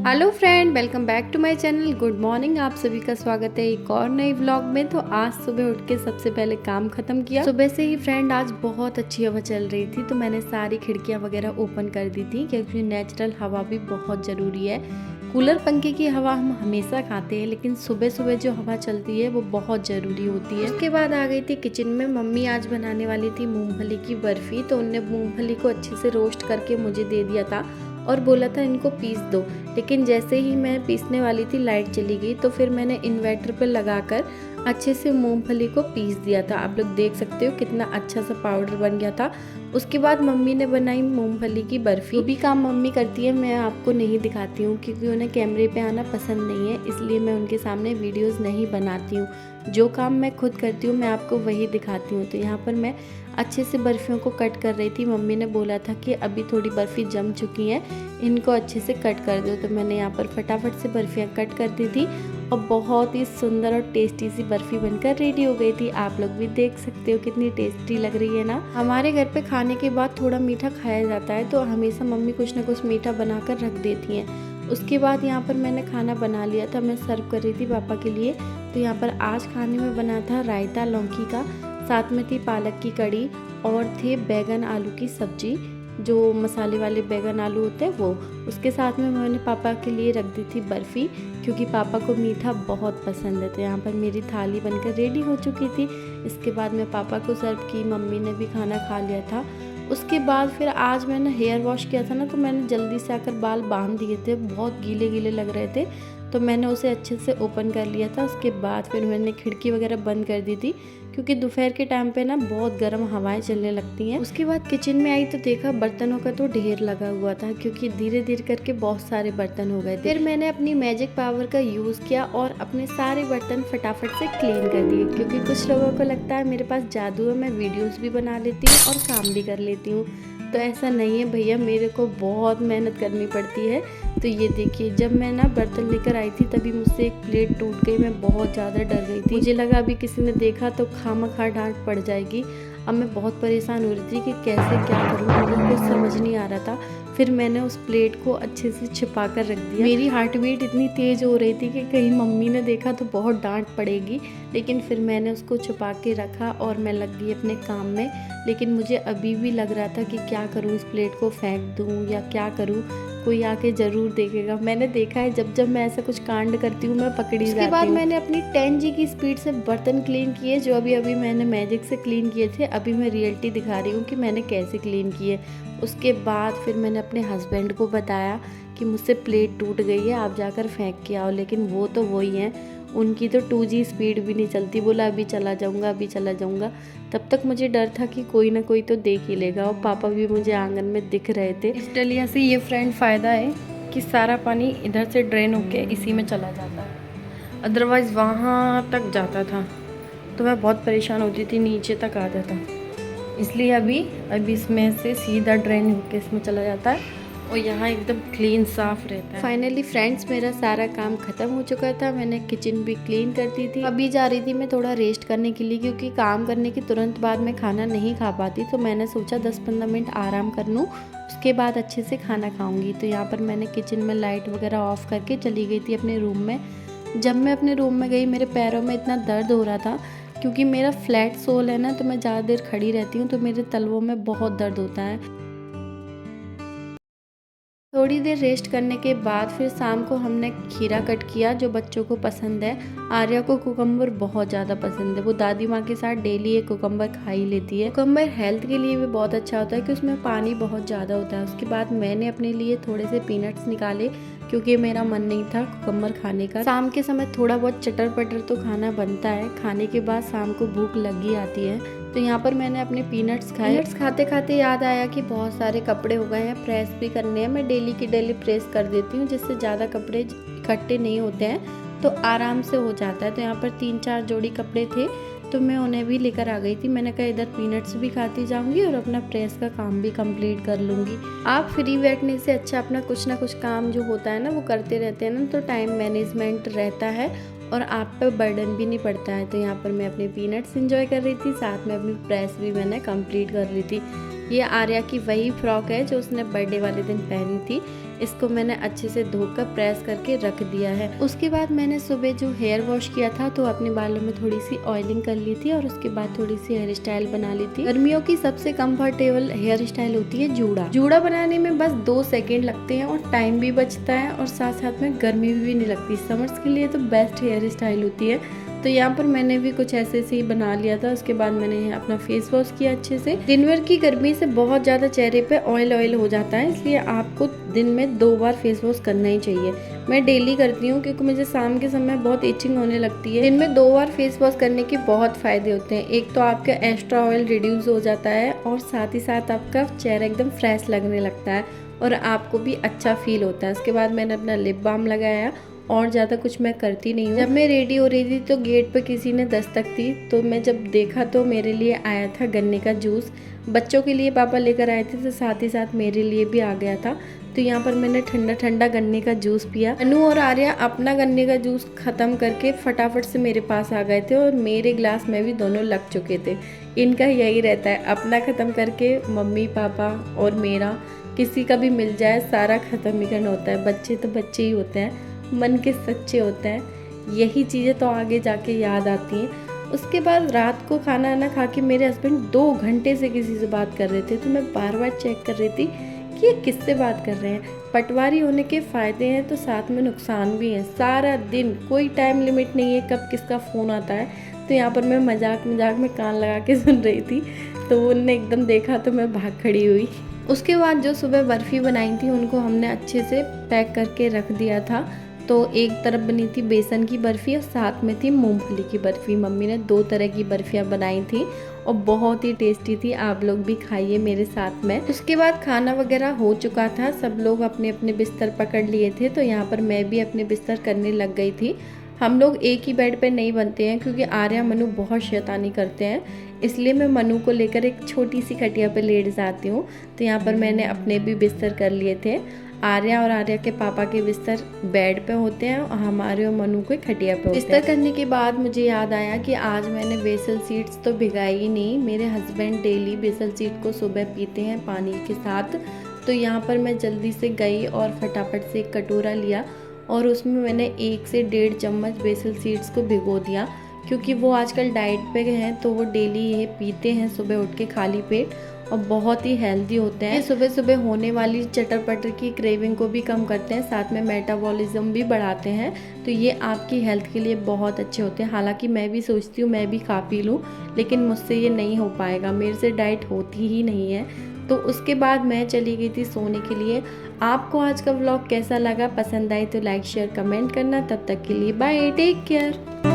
Hello friend, welcome back to my channel. Good morning, आप सभी का स्वागत है एक और नई व्लॉग में। तो आज सुबह उठ के सबसे पहले काम खत्म किया। सुबह से ही फ्रेंड आज बहुत अच्छी हवा चल रही थी, तो मैंने सारी खिड़कियां वगैरह ओपन कर दी थी क्योंकि नेचुरल हवा भी बहुत ज़रूरी है। कूलर पंखे की हवा हम हमेशा खाते हैं, लेकिन सुबह सुबह जो हवा चलती है वो बहुत ज़रूरी होती है। उसके बाद आ गई थी किचन में। मम्मी आज बनाने वाली थी मूंगफली की बर्फ़ी, तो उनने मूंगफली को अच्छे से रोस्ट करके मुझे दे दिया था और बोला था इनको पीस दो। लेकिन जैसे ही मैं पीसने वाली थी लाइट चली गई, तो फिर मैंने इन्वर्टर पर लगाकर अच्छे से मूंगफली को पीस दिया था। आप लोग देख सकते हो कितना अच्छा सा पाउडर बन गया था। उसके बाद मम्मी ने बनाई मूंगफली की बर्फ़ी। जो भी काम मम्मी करती है मैं आपको नहीं दिखाती हूँ क्योंकि उन्हें कैमरे पे आना पसंद नहीं है, इसलिए मैं उनके सामने वीडियोस नहीं बनाती हूँ। जो काम मैं खुद करती हूँ मैं आपको वही दिखाती हूँ। तो यहाँ पर मैं अच्छे से बर्फ़ियों को कट कर रही थी। मम्मी ने बोला था कि अभी थोड़ी बर्फ़ी जम चुकी हैं, इनको अच्छे से कट कर दो। तो मैंने यहाँ पर फटाफट से बर्फ़ियाँ कट कर दी थी और बहुत ही सुंदर और टेस्टी सी बर्फ़ी बनकर रेडी हो गई थी। आप लोग भी देख सकते हो कितनी टेस्टी लग रही है ना। हमारे घर पे खाने के बाद थोड़ा मीठा खाया जाता है, तो हमेशा मम्मी कुछ ना कुछ मीठा बनाकर रख देती हैं। उसके बाद यहाँ पर मैंने खाना बना लिया था, मैं सर्व कर रही थी पापा के लिए। तो यहाँ पर आज खाने में बना था रायता लौकी का, साथ में थी पालक की कड़ी और थे बैगन आलू की सब्जी, जो मसाले वाले बैगन आलू होते हैं वो। उसके साथ में मैंने पापा के लिए रख दी थी बर्फ़ी क्योंकि पापा को मीठा बहुत पसंद है। तो यहाँ पर मेरी थाली बनकर रेडी हो चुकी थी। इसके बाद मैं पापा को सर्व की, मम्मी ने भी खाना खा लिया था। उसके बाद फिर आज मैंने हेयर वॉश किया था ना, तो मैंने जल्दी से आकर बाल बांध दिए थे, बहुत गीले गीले लग रहे थे, तो मैंने उसे अच्छे से ओपन कर लिया था। उसके बाद फिर मैंने खिड़की वगैरह बंद कर दी थी क्योंकि दोपहर के टाइम पे ना बहुत गर्म हवाएं चलने लगती हैं। उसके बाद किचन में आई तो देखा बर्तनों का तो ढेर लगा हुआ था क्योंकि धीरे धीरे करके बहुत सारे बर्तन हो गए थे। फिर मैंने अपनी मैजिक पावर का यूज़ किया और अपने सारे बर्तन फटाफट से क्लीन कर दिए क्योंकि कुछ लोगों को लगता है मेरे पास जादू है, मैं वीडियोज़ भी बना लेती हूँ और काम भी कर लेती हूँ। तो ऐसा नहीं है भैया, मेरे को बहुत मेहनत करनी पड़ती है। तो ये देखिए, जब मैं ना बर्तन लेकर आई थी तभी मुझसे एक प्लेट टूट गई। मैं बहुत ज़्यादा डर गई थी, मुझे लगा अभी किसी ने देखा तो खामखा डांट पड़ जाएगी। अब मैं बहुत परेशान हो रही थी कि कैसे क्या करूँ, मुझे कुछ समझ नहीं आ रहा था। फिर मैंने उस प्लेट को अच्छे से छिपा कर रख दिया। मेरी हार्ट बीट इतनी तेज़ हो रही थी कि कहीं मम्मी ने देखा तो बहुत डांट पड़ेगी, लेकिन फिर मैंने उसको छुपा के रखा और मैं लग गई अपने काम में। लेकिन मुझे अभी भी लग रहा था कि क्या करूँ, इस प्लेट को फेंक दूँ या क्या करूँ, कोई आके ज़रूर देखेगा। मैंने देखा है जब जब मैं ऐसा कुछ कांड करती हूँ मैं पकड़ी जाती हूँ। उसके बाद मैंने अपनी 10G की स्पीड से बर्तन क्लीन किए, जो अभी अभी मैंने मैजिक से क्लीन किए थे। अभी मैं रियलिटी दिखा रही हूँ कि मैंने कैसे क्लीन किए। उसके बाद फिर मैंने अपने हस्बैंड को बताया कि मुझसे प्लेट टूट गई है, आप जाकर फेंक के आओ। लेकिन वो तो वही हैं, उनकी तो 2G स्पीड भी नहीं चलती। बोला अभी चला जाऊँगा, अभी चला जाऊँगा। तब तक मुझे डर था कि कोई ना कोई तो देख ही लेगा, और पापा भी मुझे आंगन में दिख रहे थे। इस डलिया से ये फ्रेंड फ़ायदा है कि सारा पानी इधर से ड्रेन होके इसी में चला जाता है, अदरवाइज़ वहाँ तक जाता था तो मैं बहुत परेशान होती थी, नीचे तक आ जाता। इसलिए अभी इसमें से सीधा ड्रेन होके इसमें चला जाता है और यहाँ एकदम क्लीन साफ रहता है। फाइनली फ्रेंड्स, मेरा सारा काम खत्म हो चुका था। मैंने किचन भी क्लीन कर दी थी। अभी जा रही थी मैं थोड़ा रेस्ट करने के लिए क्योंकि काम करने के तुरंत बाद मैं खाना नहीं खा पाती, तो मैंने सोचा 10-15 मिनट आराम कर लूँ, उसके बाद अच्छे से खाना खाऊंगी। तो यहाँ पर मैंने किचन में लाइट वगैरह ऑफ करके चली गई थी अपने रूम में। जब मैं अपने रूम में गई मेरे पैरों में इतना दर्द हो रहा था क्योंकि मेरा फ्लैट सोल है ना, तो मैं ज़्यादा देर खड़ी रहती हूँ तो मेरे तलवों में बहुत दर्द होता है। थोड़ी देर रेस्ट करने के बाद फिर शाम को हमने खीरा कट किया, जो बच्चों को पसंद है। आर्या को कुकम्बर बहुत ज़्यादा पसंद है, वो दादी माँ के साथ डेली एक कुकम्बर खा ही लेती है। कुकम्बर हेल्थ के लिए भी बहुत अच्छा होता है कि उसमें पानी बहुत ज़्यादा होता है। उसके बाद मैंने अपने लिए थोड़े से पीनट्स निकाले क्योंकि मेरा मन नहीं था कुकम्बर खाने का। शाम के समय थोड़ा बहुत चटर पटर तो खाना बनता है, खाने के बाद शाम को भूख लगी आती है। तो यहाँ पर मैंने अपने पीनट्स खाए। पीनट्स खाते खाते याद आया कि बहुत सारे कपड़े हो गए हैं, प्रेस भी करने हैं। मैं डेली की डेली प्रेस कर देती हूँ जिससे ज़्यादा कपड़े इकट्ठे नहीं होते हैं, तो आराम से हो जाता है। तो यहाँ पर 3-4 जोड़ी कपड़े थे तो मैं उन्हें भी लेकर आ गई थी। मैंने कहा इधर पीनट्स भी खाती जाऊंगी और अपना प्रेस का काम भी कंप्लीट कर लूँगी। आप फ्री बैठने से अच्छा अपना कुछ ना कुछ काम जो होता है ना वो करते रहते हैं ना, तो टाइम मैनेजमेंट रहता है और आप पे बर्डन भी नहीं पड़ता है। तो यहाँ पर मैं अपने पीनट्स एंजॉय कर रही थी, साथ में अपनी प्रेस भी मैंने कंप्लीट कर ली थी। ये आर्या की वही फ्रॉक है जो उसने बर्थडे वाले दिन पहनी थी। इसको मैंने अच्छे से धोकर प्रेस करके रख दिया है। उसके बाद मैंने सुबह जो हेयर वॉश किया था तो अपने बालों में थोड़ी सी ऑयलिंग कर ली थी और उसके बाद थोड़ी सी हेयर स्टाइल बना ली थी। गर्मियों की सबसे कंफर्टेबल हेयर स्टाइल होती है जूड़ा। जूड़ा बनाने में बस 2 सेकेंड लगते हैं और टाइम भी बचता है और साथ साथ में गर्मी भी नहीं लगती। समर्स के लिए तो बेस्ट हेयर स्टाइल होती है। तो यहाँ पर मैंने भी कुछ ऐसे से ही बना लिया था। उसके बाद मैंने अपना फेस वॉश किया अच्छे से। दिन भर की गर्मी से बहुत ज़्यादा चेहरे पे ऑयल हो जाता है, इसलिए आपको दिन में 2 बार फेस वॉश करना ही चाहिए। मैं डेली करती हूँ क्योंकि मुझे शाम के समय बहुत इचिंग होने लगती है। दिन में 2 बार फेस वॉश करने के बहुत फ़ायदे होते हैं। एक तो आपका एक्स्ट्रा ऑयल रिड्यूस हो जाता है और साथ ही साथ आपका चेहरा एकदम फ्रेश लगने लगता है और आपको भी अच्छा फील होता है। उसके बाद मैंने अपना लिप बाम लगाया और ज़्यादा कुछ मैं करती नहीं हूँ। जब मैं रेडी हो रही थी तो गेट पर किसी ने दस्तक दी, तो मैं जब देखा तो मेरे लिए आया था गन्ने का जूस। बच्चों के लिए पापा लेकर आए थे तो साथ ही साथ मेरे लिए भी आ गया था। तो यहाँ पर मैंने ठंडा ठंडा गन्ने का जूस पिया। अनु और आर्या अपना गन्ने का जूस ख़त्म करके फटाफट से मेरे पास आ गए थे और मेरे ग्लास में भी दोनों लग चुके थे। इनका यही रहता है, अपना ख़त्म करके मम्मी पापा और मेरा किसी का भी मिल जाए सारा ख़त्म ही करना होता है। बच्चे तो बच्चे ही होते हैं, मन के सच्चे होते हैं। यही चीज़ें तो आगे जाके याद आती हैं। उसके बाद रात को खाना ना खा के मेरे हस्बैंड 2 घंटे से किसी से बात कर रहे थे, तो मैं बार बार चेक कर रही थी कि ये किससे बात कर रहे हैं। पटवारी होने के फ़ायदे हैं तो साथ में नुकसान भी हैं। सारा दिन कोई टाइम लिमिट नहीं है कब किसका फ़ोन आता है। तो यहाँ पर मैं मजाक में कान लगा के सुन रही थी, तो उनने एकदम देखा तो मैं भाग खड़ी हुई। उसके बाद जो सुबह बर्फ़ी बनाई थी उनको हमने अच्छे से पैक करके रख दिया था। तो एक तरफ बनी थी बेसन की बर्फ़ी और साथ में थी मूंगफली की बर्फ़ी। मम्मी ने 2 तरह की बर्फ़ियाँ बनाई थी और बहुत ही टेस्टी थी। आप लोग भी खाइए मेरे साथ में। उसके बाद खाना वगैरह हो चुका था, सब लोग अपने अपने बिस्तर पकड़ लिए थे। तो यहाँ पर मैं भी अपने बिस्तर करने लग गई थी। हम लोग एक ही बेड पे नहीं बनते हैं क्योंकि आर्या मनु बहुत शैतानी करते हैं, इसलिए मैं मनु को लेकर एक छोटी सी खटिया पे लेट जाती हूँ। तो यहाँ पर मैंने अपने भी बिस्तर कर लिए थे। आर्या और आर्या के पापा के बिस्तर बेड पे होते हैं और हमारे और मनु के खटिया पे होते हैं। बिस्तर करने के बाद मुझे याद आया कि आज मैंने बेसल सीड्स तो भिगाई ही नहीं। मेरे हस्बैंड डेली बेसल सीड को सुबह पीते हैं पानी के साथ। तो यहाँ पर मैं जल्दी से गई और फटाफट से एक कटोरा लिया और उसमें मैंने 1 से 1.5 चम्मच बेसल सीड्स को भिगो दिया, क्योंकि वो आजकल डाइट पे हैं तो वो डेली ये पीते हैं सुबह उठ के खाली पेट और बहुत ही हेल्दी होते हैं। सुबह सुबह होने वाली चटर पटर की क्रेविंग को भी कम करते हैं, साथ में मेटाबॉलिज्म भी बढ़ाते हैं। तो ये आपकी हेल्थ के लिए बहुत अच्छे होते हैं। हालांकि मैं भी सोचती हूँ मैं भी खा पी लूँ, लेकिन मुझसे ये नहीं हो पाएगा, मेरे से डाइट होती ही नहीं है। तो उसके बाद मैं चली गई थी सोने के लिए। आपको आज का व्लॉग कैसा लगा? पसंद आए तो लाइक शेयर कमेंट करना। तब तक के लिए बाय, टेक केयर।